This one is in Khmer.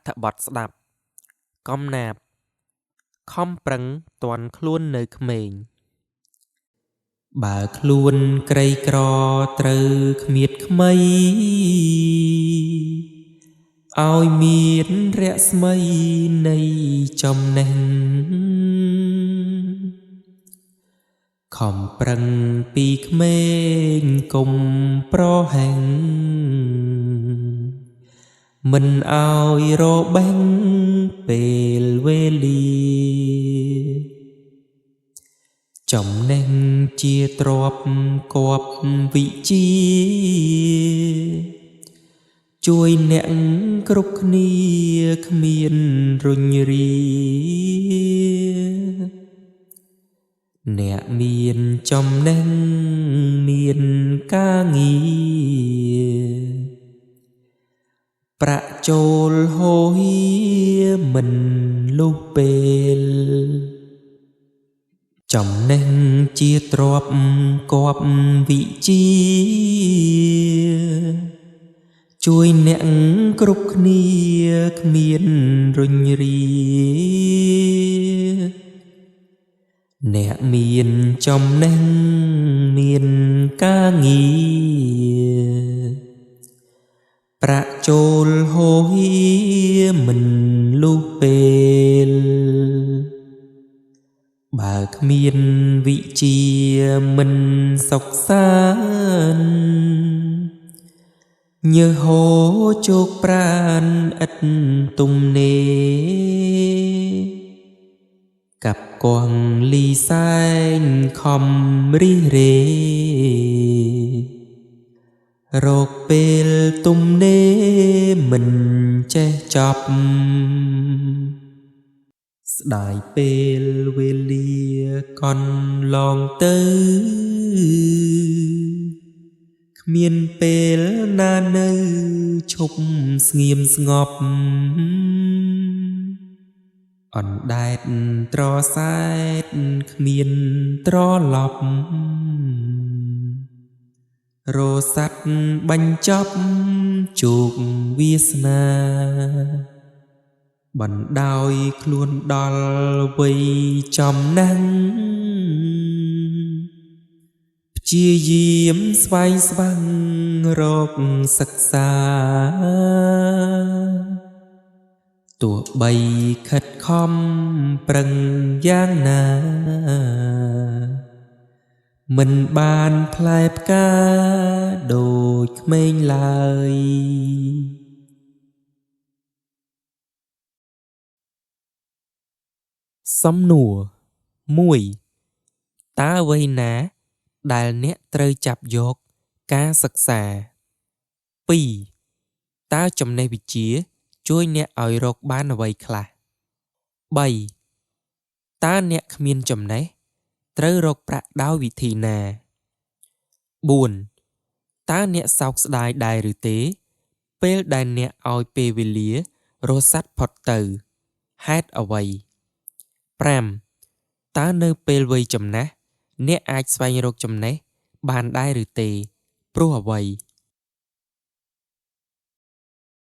ថបទស្ដាប់កំណាបខំប្រឹងតន់ខ្លួននៅក្មេងបើខ្លួនក្រីក្រត្រូវគ្មៀតខ្មៃឲ្យមានរស្មីនៃចំណេះខំប្រឹងពីក្មេងកុំប្រហែងមិនឲ្យរបេងពេលវេលាចំណេះជាទ្រព្យគប់វិជាជួយអ្នកគ្រប់គ្នាគ្មានរុញរាអ្នកមានចំណេះមានការងារប្រាក់ចូលហូរហៀមិនលុះពេលចំណេះជាទ្រព្យគប់វិជាជួយអ្នកគ្រប់គ្នាគ្មានរុញរាអ្នកមានចំណេះមានការងារប្រាក់ចូលហូរហៀមិនលុះពេលបើគ្មានវិជាមិនសុខសាន្តញើសហូរជោគប្រានឥតទំនេរកັບគង់លីសែងខំរិះរេរកពេលទំនេរមិនចេះចប់ស្ដាយពេលវេលាកន្លងទៅគ្មានពេលណានៅឈប់ស្ងៀមស្ងប់អណ្ដែតត្រសែតគ្មានត្រឡប់រស័ព្ទបញ្ចប់ជោគវាសនាបណ្ដោយខ្លួនដល់វ័យចំណាំងព្យាយាមស្វែងស្វាំងរកសិក្សាទោះបីខិតខំប្រឹងយ៉ាងណាមិនបានផ្លែផ្កាដូចក្មេងឡើយសំណួរ 1. តើអ្វីណាដែលអ្នកត្រូវចាប់យកការសិក្សា 2. តើចំណេះវិជ្ជាជួយអ្នកឲ្យរកបានអ្វីខ្លះ 3. តើអ្នកគ្មានចំណេះត្រូវរកប្រាក់ដោយវិធីណា 4. តើអ្នកសោកស្ដាយដែរឬទេពេលដែលអ្នកឲ្យពេលវេលារសាត់ផុតទៅហេតុអ្វី 5. តើនៅពេលវ័យចំណាស់អ្នកអាចស្វែងរកចំណេះបានដែរឬទេព្រោះអ្វី